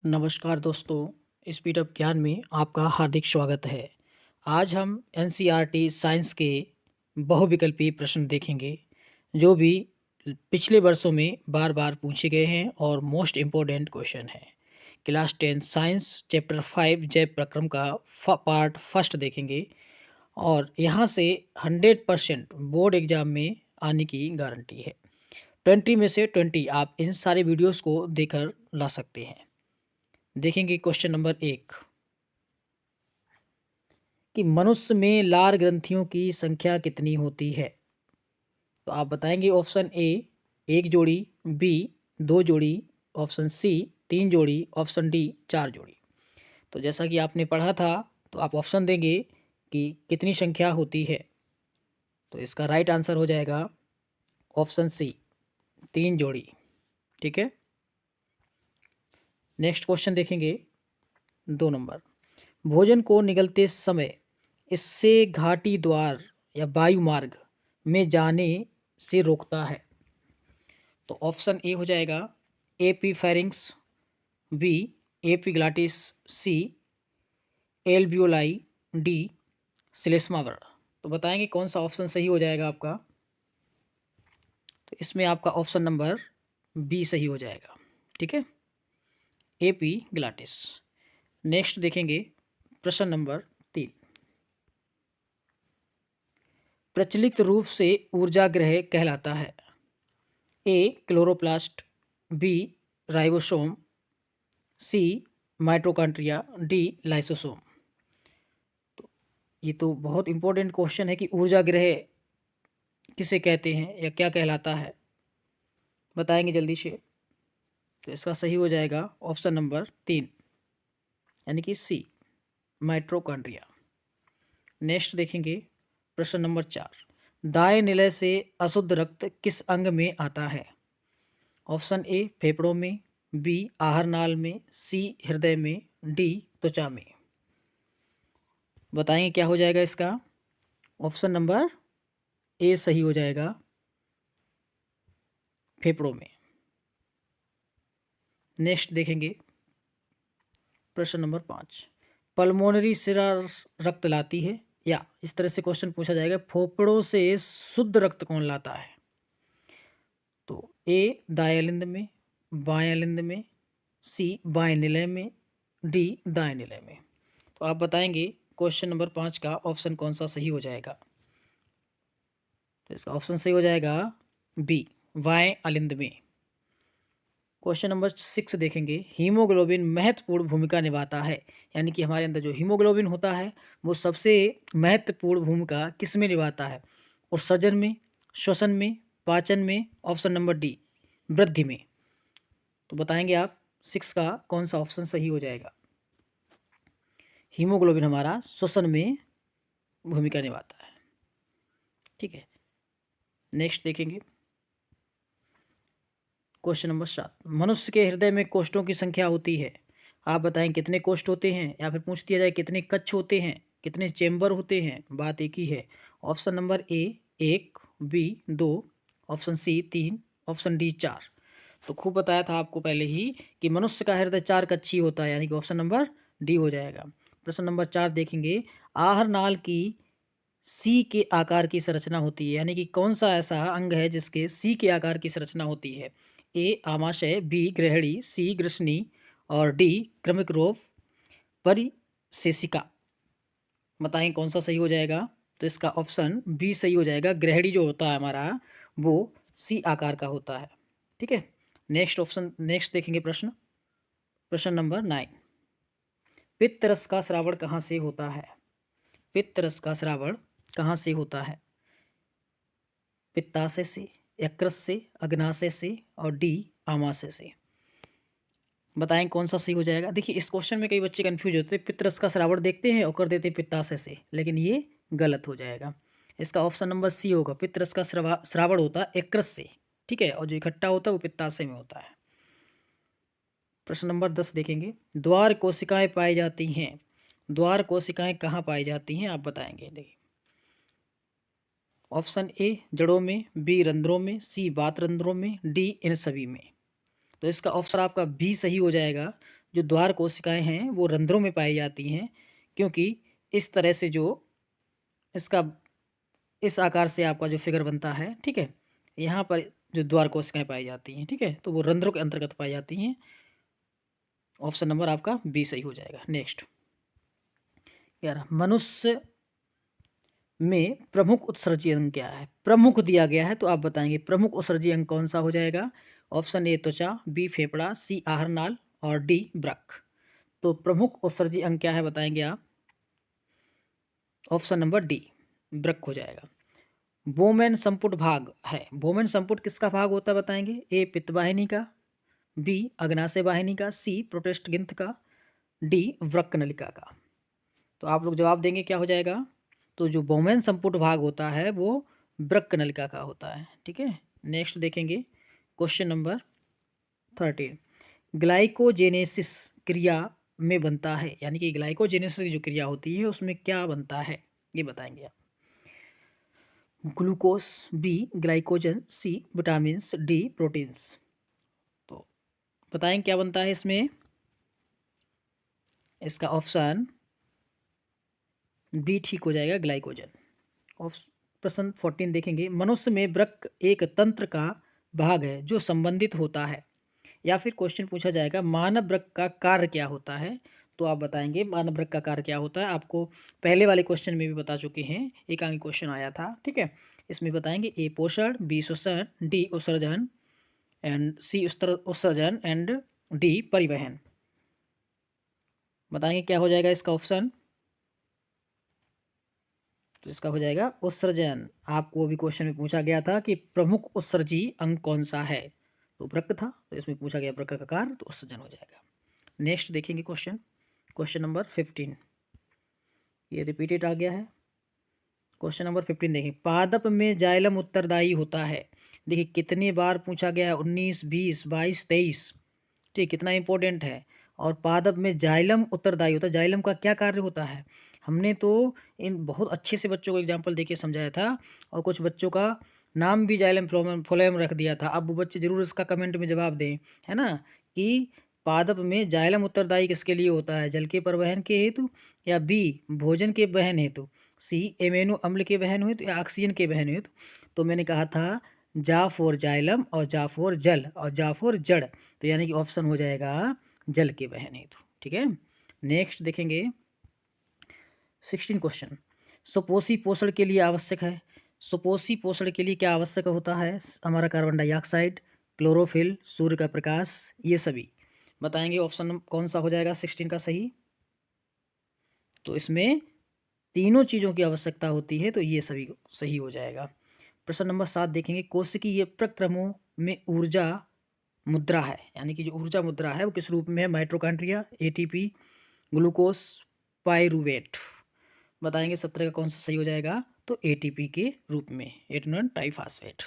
नमस्कार दोस्तों, speed up ज्ञान में आपका हार्दिक स्वागत है। आज हम एनसीईआरटी साइंस के बहुविकल्पी प्रश्न देखेंगे, जो भी पिछले वर्षों में बार-बार पूछे गए हैं और मोस्ट इम्पोर्टेंट क्वेश्चन है। क्लास 10 साइंस चैप्टर 5 जैव प्रक्रम का पार्ट फर्स्ट देखेंगे और यहाँ से 100% बोर्ड एग्जाम में आने की गारंटी है। 20 में से 20 आप इन सारे वीडियोस को देखकर ला सकते हैं। देखेंगे क्वेश्चन नंबर 1 कि मनुष्य में लार ग्रंथियों की संख्या कितनी होती है। तो आप बताएंगे ऑप्शन ए 1 जोड़ी, बी 2 जोड़ी, ऑप्शन सी 3 जोड़ी, ऑप्शन डी 4 जोड़ी। तो जैसा कि आपने पढ़ा था, तो आप ऑप्शन देंगे कि कितनी संख्या होती है। तो इसका राइट आंसर हो जाएगा ऑप्शन सी 3 जोड़ी। ठीक है, नेक्स्ट क्वेश्चन देखेंगे 2 नंबर। भोजन को निगलते समय इससे घाटी द्वार या वायु मार्ग में जाने से रोकता है। तो ऑप्शन ए हो जाएगा एपी फेरिंग्स, बी एपिग्लाटिस, सी एल्वियोलाई, डी श्लेष्मावर। तो बताएंगे कौन सा ऑप्शन सही हो जाएगा आपका। तो इसमें आपका ऑप्शन नंबर बी सही हो जाएगा। ठीक है, एपिग्लाटिस। नेक्स्ट देखेंगे प्रश्न नंबर 3। प्रचलित रूप से ऊर्जा ग्रह कहलाता है। ए क्लोरोप्लास्ट, बी राइबोसोम, सी माइटोकॉन्ड्रिया, डी लाइसोसोम। तो ये तो बहुत इंपॉर्टेंट क्वेश्चन है कि ऊर्जा ग्रह किसे कहते हैं या क्या कहलाता है, बताएंगे जल्दी से। तो इसका सही हो जाएगा ऑप्शन नंबर 3 यानी कि सी माइटोकॉन्ड्रिया। नेक्स्ट देखेंगे प्रश्न नंबर 4। दाएं निलय से अशुद्ध रक्त किस अंग में आता है। ऑप्शन ए फेफड़ों में, बी आहार नाल में, सी हृदय में, डी त्वचा में। बताएंगे क्या हो जाएगा इसका। ऑप्शन नंबर ए सही हो जाएगा, फेफड़ों में। नेक्स्ट देखेंगे प्रश्न नंबर 5। पल्मोनरी सिरा रक्त लाती है, या इस तरह से क्वेश्चन पूछा जाएगा फेफड़ों से शुद्ध रक्त कौन लाता है। तो ए दाएं लिंद में, बाएं लिंद में, सी बाएं निलय में, डी दाएं निलय में। तो आप बताएंगे क्वेश्चन नंबर 5 का ऑप्शन कौन सा सही हो जाएगा। तो इसका ऑप्शन सही हो जाएगा बी बाएं अलिंद में। क्वेश्चन नंबर 6 देखेंगे। हीमोग्लोबिन महत्वपूर्ण भूमिका निभाता है, यानी कि हमारे अंदर जो हीमोग्लोबिन होता है वो सबसे महत्वपूर्ण भूमिका किस में निभाता है। उत्सर्जन में, श्वसन में, पाचन में, ऑप्शन नंबर डी वृद्धि में। तो बताएंगे आप 6 का कौन सा ऑप्शन सही हो जाएगा। हीमोग्लोबिन हमारा श्वसन में भूमिका निभाता है। ठीक है, नेक्स्ट देखेंगे क्वेश्चन नंबर 7। मनुष्य के हृदय में कोष्ठों की संख्या होती है। आप बताएं कितने कोष्ठ होते हैं, या फिर पूछ दिया जाए कितने कक्ष होते हैं, कितने चेंबर होते हैं। बात एक ही है। Option number A 1, B 2, option C 3, option D 4। तो खूब बताया था आपको पहले ही कि मनुष्य का हृदय 4 कक्षी होता है, यानी कि ऑप्शन नंबर डी हो जाएगा। प्रश्न नंबर 4 देखेंगे। आहार नाल की सी के आकार की संरचना होती है, यानी कि कौन सा ऐसा अंग है जिसके सी के आकार की संरचना होती है। ए आमाशय, बी ग्रहणी, सी ग्रसनी और डी क्रमिक रोग परिशेषिका। बताएं कौन सा सही हो जाएगा। तो इसका ऑप्शन बी सही हो जाएगा। ग्रहणी जो होता है हमारा वो सी आकार का होता है। ठीक है, नेक्स्ट देखेंगे प्रश्न नंबर 9। पित्त रस का स्रावण कहाँ से होता है। पित्त रस का स्रावण कहाँ से होता है। पित्ताशय से, यकृत से, अग्नाशय से और डी आमाशय से। बताएं कौन सा सही हो जाएगा। देखिए इस क्वेश्चन में कई बच्चे कंफ्यूज होते हैं, पित्त रस का स्रावण देखते हैं और कर देते हैं पित्ताशय से, लेकिन ये गलत हो जाएगा। इसका ऑप्शन नंबर सी होगा। पित्त रस का स्रावण होता है यकृत से। ठीक है, और जो इकट्ठा होता है वो पित्ताशय में होता है। प्रश्न नंबर 10 देखेंगे। द्वार कोशिकाएं पाई जाती हैं। द्वार कोशिकाएं कहाँ पाई जाती हैं, आप बताएंगे। देखिए ऑप्शन ए जड़ों में, बी रंध्रों में, सी बात रंध्रों में, डी इन सभी में। तो इसका ऑप्शन आपका बी सही हो जाएगा। जो द्वार कोशिकाएं हैं वो रंध्रों में पाई जाती हैं, क्योंकि इस तरह से जो इसका इस आकार से आपका जो फिगर बनता है, ठीक है, यहाँ पर जो द्वार कोशिकाएं पाई जाती हैं, ठीक है, तो वो रंध्रों के अंतर्गत पाई जाती हैं। ऑप्शन नंबर आपका बी सही हो जाएगा। नेक्स्ट 11, मनुष्य में प्रमुख उत्सर्जी अंग क्या है? प्रमुख दिया गया है तो आप बताएंगे प्रमुख उत्सर्जी अंग कौन सा हो जाएगा। ऑप्शन ए त्वचा, बी फेफड़ा, सी आहार नाल और डी वृक्क। तो प्रमुख उत्सर्जी अंग क्या है बताएंगे आप। ऑप्शन नंबर डी वृक्क हो जाएगा। बोमेन संपुट भाग है, बोमेन संपुट किसका भाग होता है बताएंगे। ए पित्तवाहिनी का, बी अग्नाशय वाहिनी का, सी प्रोटेस्ट ग्रंथि का, डी वृक्क नलिका का। तो आप लोग जवाब देंगे क्या हो जाएगा। तो जो बोमेन संपुट भाग होता है वो वृक्क नलिका का होता है, ठीक है। नेक्स्ट देखेंगे क्वेश्चन नंबर 13, ग्लाइकोजेनेसिस क्रिया में बनता है, यानी कि ग्लाइकोजेनेसिस की जो क्रिया होती है उसमें क्या बनता है ये बताएंगे आप। Glucose, B glycogen, C vitamin, D proteins. तो बताएं क्या बनता है इसमें। इसका ऑप्शन बी ठीक हो जाएगा, ग्लाइकोजन। प्रश्न 14 देखेंगे, मनुष्य में वृक्क एक तंत्र का भाग है जो संबंधित होता है, या फिर क्वेश्चन पूछा जाएगा मानव वृक्क का कार्य क्या होता है। तो आप बताएंगे मानव वृक्क का कार्य क्या होता है। आपको पहले वाले क्वेश्चन में भी बता चुके हैं, एक आगे क्वेश्चन आया था, ठीक है। इसमें बताएंगे ए पोषण, बी श्वसन, डी उत्सर्जन एंड सी उत्सर्जन एंड डी परिवहन। बताएंगे क्या हो जाएगा इसका ऑप्शन। तो इसका हो जाएगा उत्सर्जन। आपको भी क्वेश्चन में पूछा गया था कि प्रमुख उत्सर्जी अंग कौन सा है, तो वृक्क था, तो इसमें पूछा गया वृक्क का कार्य, तो उत्सर्जन हो जाएगा। नेक्स्ट देखेंगे क्वेश्चन नंबर 15, ये रिपीटेड आ गया है। क्वेश्चन नंबर 15 देखिए, पादप में जाइलम उत्तरदायी होता है। देखिए कितनी बार पूछा गया है, 19, 20, 22, 23, ठीक, कितना इंपॉर्टेंट है। और पादप में जाइलम उत्तरदायी होता है, जाइलम का क्या कार्य होता है। हमने तो इन बहुत अच्छे से बच्चों को एग्जाम्पल देके समझाया था, और कुछ बच्चों का नाम भी जाइलम फ्लोएम रख दिया था। अब वो बच्चे जरूर इसका कमेंट में जवाब दें, है ना, कि पादप में जाइलम उत्तरदायी किसके लिए होता है, जल के परिवहन के हेतु, या बी भोजन के वहन हेतु, सी एमिनो अम्ल के वहन हेतु, या ऑक्सीजन के वहन हेतु। तो मैंने कहा था जा फॉर जाइलम और जा फॉर जल और जा फॉर जड़, तो यानी कि ऑप्शन हो जाएगा जल के वहन हेतु, ठीक है। नेक्स्ट देखेंगे 16 क्वेश्चन, सुपोषी पोषण के लिए आवश्यक है। सुपोषी पोषण के लिए क्या आवश्यक होता है हमारा, कार्बन डाइऑक्साइड, क्लोरोफिल, सूर्य का प्रकाश, ये सभी बताएंगे। ऑप्शन कौन सा हो जाएगा 16 का सही। तो इसमें तीनों चीज़ों की आवश्यकता होती है, तो ये सभी सही हो जाएगा। प्रश्न नंबर 7 देखेंगे, कोशिकीय प्रक्रमों में ऊर्जा मुद्रा है, यानी कि जो ऊर्जा मुद्रा है वो किस रूप में है। Mitochondria, ATP, glucose, pyruvate. बताएंगे 17 का कौन सा सही हो जाएगा। तो एटीपी के रूप में, एटोनन ट्राइफॉस्फेट,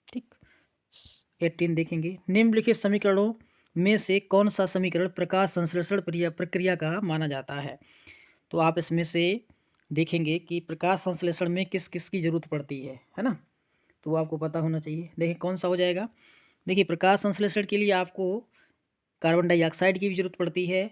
ठीक। 18 देखेंगे, निम्नलिखित समीकरणों में से कौन सा समीकरण प्रकाश संश्लेषण प्रक्रिया का माना जाता है। तो आप इसमें से देखेंगे कि प्रकाश संश्लेषण में किस किस की जरूरत पड़ती है ना, तो वो आपको पता होना चाहिए। देखिए कौन सा हो जाएगा। देखिए प्रकाश संश्लेषण के लिए आपको कार्बन डाइऑक्साइड की भी जरूरत पड़ती है,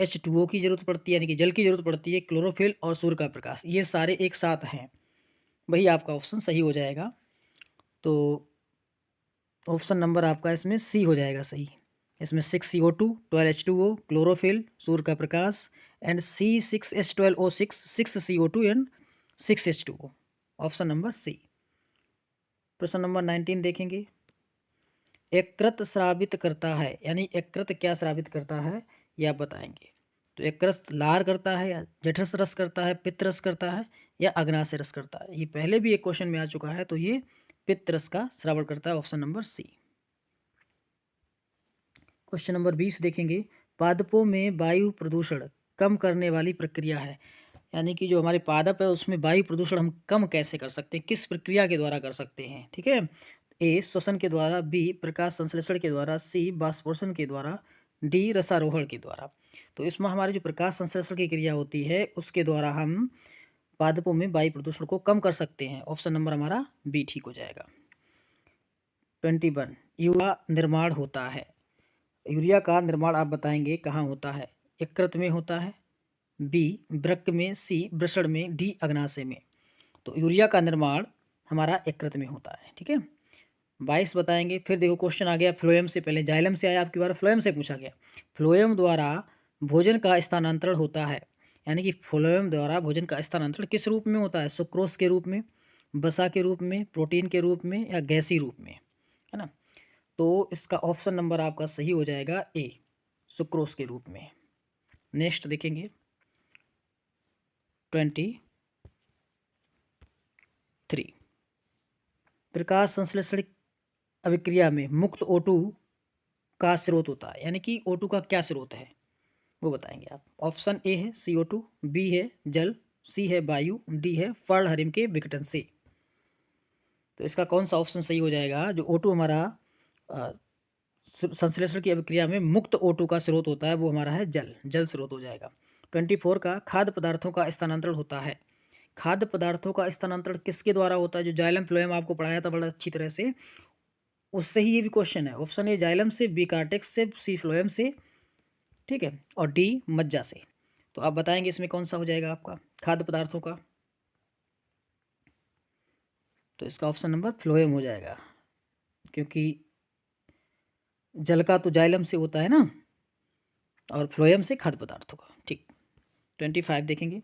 H2O की जरूरत पड़ती है, यानी कि जल की जरूरत पड़ती है, क्लोरोफिल और सूर्य का प्रकाश, ये सारे एक साथ हैं, वही आपका ऑप्शन सही हो जाएगा। तो ऑप्शन नंबर आपका इसमें सी हो जाएगा सही। इसमें 6CO2, 12H2O, क्लोरोफिल, सूर्य का प्रकाश and C6H12O6, 6CO2 and 6H2O, option number C. प्रश्न नंबर 19 देखेंगे, यकृत स्रावित करता है, यानी यकृत क्या स्रावित करता है ये आप बताएंगे। तो यकृत लार करता है, या जठरस रस करता है, पित्त रस करता है, या अग्नाशय रस करता है। ये पहले भी एक क्वेश्चन में आ चुका है, तो ये पित्त रस का स्रावण करता है, option number C. Question number 20 देखेंगे, पादपों में वायु प्रदूषण कम करने वाली प्रक्रिया है, यानी कि जो हमारे पादप है उसमें वायु प्रदूषण हम कम कैसे कर सकते हैं, किस प्रक्रिया के द्वारा कर सकते हैं, ठीक है। ए श्वसन के द्वारा, बी प्रकाश संश्लेषण के द्वारा, सी बाष्पोषण के द्वारा, डी रसारोहण के द्वारा। तो इसमें हमारी जो प्रकाश संश्लेषण की क्रिया होती है उसके द्वारा हम पादपों में वायु प्रदूषण को कम कर सकते हैं, ऑप्शन नंबर हमारा बी ठीक हो जाएगा। 21, युवा निर्माण होता है, यूरिया का निर्माण आप बताएंगे कहाँ होता है? यकृत में होता है, बी वृक्क में, सी वृषण में, डी अग्नाशय में। तो यूरिया का निर्माण हमारा यकृत में होता है, ठीक है। 22 बताएंगे। फिर देखो क्वेश्चन आ गया फ्लोएम से, पहले जाइलम से आया, आपकी बार फ्लोएम से पूछा गया। फ्लोएम द्वारा भोजन का स्थानांतरण होता है, यानी कि फ्लोएम द्वारा भोजन का स्थानांतरण किस रूप में होता है? सुक्रोज के रूप में, वसा के रूप में, प्रोटीन के रूप में, या गैसीय रूप में, है ना। तो इसका ऑप्शन नंबर आपका सही हो जाएगा ए, सुक्रोज के रूप में। नेक्स्ट देखेंगे 23, प्रकाश संश्लेषण अभिक्रिया में मुक्त O2 का स्रोत होता है, यानी कि O2 का क्या स्रोत है वो बताएंगे आप। ऑप्शन ए है CO2, बी है जल, सी है वायु, डी है पर्णहरिम के विघटन से। तो इसका कौन सा ऑप्शन सही हो जाएगा? जो O2 हमारा संश्लेषण की अभिक्रिया में मुक्त O2 का स्रोत होता है वो हमारा है जल, जल स्रोत हो जाएगा। 24 का खाद्य पदार्थों का स्थानांतरण होता है। खाद्य पदार्थों का स्थानांतरण किसके द्वारा होता है? जो जाइलम फ्लोएम आपको पढ़ाया था बड़ा अच्छी तरह से, उससे ही ये भी क्वेश्चन है। ऑप्शन ए जाइलम से, बी कार्टेक्स से, सी फ्लोएम से, ठीक है, और डी मज्जा से। तो आप बताएंगे इसमें कौन सा हो जाएगा आपका खाद्य पदार्थों का? तो इसका ऑप्शन नंबर फ्लोएम हो जाएगा, क्योंकि जल का तो जाइलम से होता है ना, और फ्लोएम से खाद्य पदार्थों का, ठीक। 25 देखेंगे।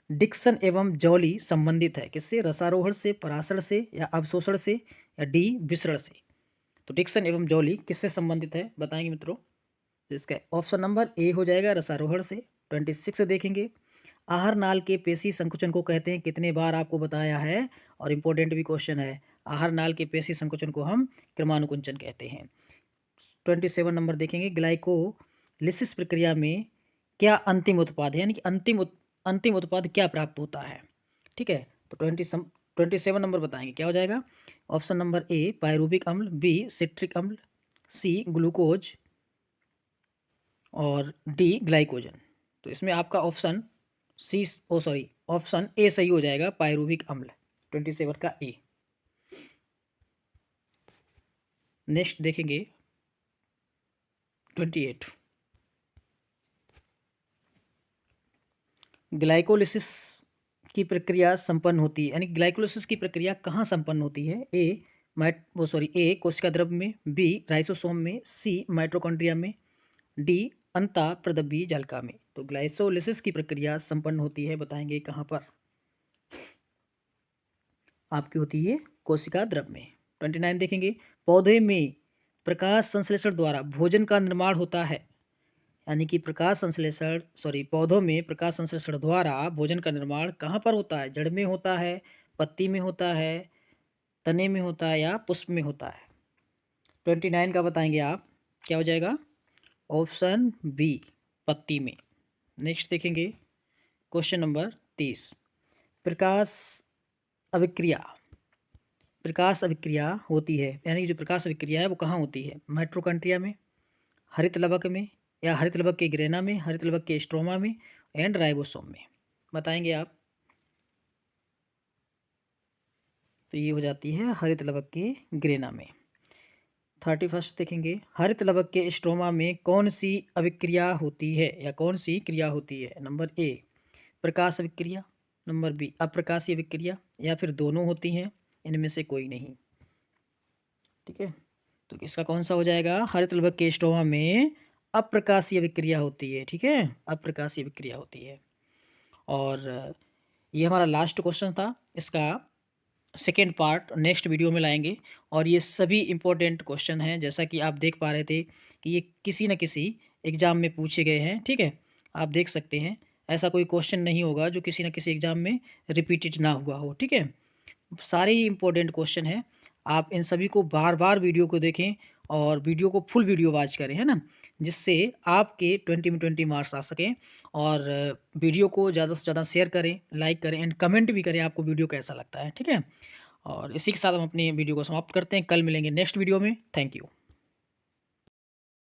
डिक्सन एवं जॉली संबंधित है किससे? रसारोहण से, परासरण से, या अवशोषण से, या डी विसरण से। तो डिक्सन एवं जॉली किससे संबंधित है बताएंगे मित्रों? इसका ऑप्शन नंबर ए हो जाएगा, रसारोहण से। 26 देखेंगे। आहार नाल के पेशी संकुचन को कहते हैं, कितने बार आपको बताया है, और इम्पोर्टेंट भी क्वेश्चन है। आहार नाल के पेशी संकुचन को हम क्रमानुकुंचन कहते हैं। 27 नंबर देखेंगे। ग्लाइकोलिसिस प्रक्रिया में क्या अंतिम उत्पाद है, यानी कि अंतिम उत्पाद क्या प्राप्त होता है, ठीक है। तो 27 नंबर बताएंगे क्या हो जाएगा। ऑप्शन नंबर ए पायरूविक अम्ल, बी सिट्रिक अम्ल, सी ग्लूकोज, और डी ग्लाइकोजन। तो इसमें आपका ऑप्शन ऑप्शन ए सही हो जाएगा, पायरूविक अम्ल, 27 का ए। नेक्स्ट देखेंगे 28। ग्लाइकोलिसिस की प्रक्रिया संपन्न होती है, यानी ग्लाइकोलिसिस की प्रक्रिया कहाँ संपन्न होती है? ए कोशिका द्रव्य में, बी राइसोसोम में, सी माइटोकॉन्ड्रिया में, डी अंतःप्रदबी जालिका में। तो ग्लाइकोलिसिस की प्रक्रिया संपन्न होती है, बताएंगे कहाँ पर? आपकी होती है कोशिका द्रव्य में। 29 देखेंगे। पौधे में प्रकाश संश्लेषण द्वारा भोजन का निर्माण होता है, यानी कि पौधों में प्रकाश संश्लेषण द्वारा भोजन का निर्माण कहाँ पर होता है? जड़ में होता है, पत्ती में होता है, तने में होता है, या पुष्प में होता है? 29 का बताएंगे आप, क्या हो जाएगा? ऑप्शन बी, पत्ती में। नेक्स्ट देखेंगे क्वेश्चन नंबर 30। प्रकाश अभिक्रिया होती है, यानी कि जो प्रकाश अभिक्रिया है वो कहाँ होती है? माइटोकॉन्ड्रिया में, हरित लवक में, या हरित लवक के ग्रेना में, हरित लवक के स्ट्रोमा में, एंड राइबोसोम में। बताएंगे आप। तो ये हो जाती है हरित लवक के ग्रेना में। 31 देखेंगे। हरित लवक के स्ट्रोमा में कौन सी अभिक्रिया होती है, या कौन सी क्रिया होती है? नंबर ए प्रकाश अभिक्रिया, नंबर बी अप्रकाशीय अभिक्रिया, या फिर दोनों होती हैं, इनमें से कोई नहीं, ठीक है। तो इसका कौन सा हो जाएगा? हरित लवक के स्ट्रोमा में अप्रकाशीय अभिक्रिया होती है, ठीक है, अप्रकाशीय अभिक्रिया होती है। और ये हमारा लास्ट क्वेश्चन था। इसका सेकेंड पार्ट नेक्स्ट वीडियो में लाएंगे, और ये सभी इम्पोर्टेंट क्वेश्चन हैं, जैसा कि आप देख पा रहे थे कि ये किसी न किसी एग्ज़ाम में पूछे गए हैं, ठीक है। आप देख सकते हैं ऐसा कोई क्वेश्चन नहीं होगा जो किसी न किसी एग्ज़ाम में रिपीटेड ना हुआ हो, ठीक है। सारे ही इम्पोर्टेंट क्वेश्चन हैं। आप इन सभी को बार बार वीडियो को देखें, और वीडियो को फुल वीडियो वॉच करें, है ना, जिससे आपके 20 में 20 मार्क्स आ सकें। और वीडियो को ज़्यादा से ज़्यादा शेयर करें, लाइक करें, एंड कमेंट भी करें आपको वीडियो कैसा लगता है, ठीक है। और इसी के साथ हम अपनी वीडियो को समाप्त करते हैं। कल मिलेंगे नेक्स्ट वीडियो में। Thank you.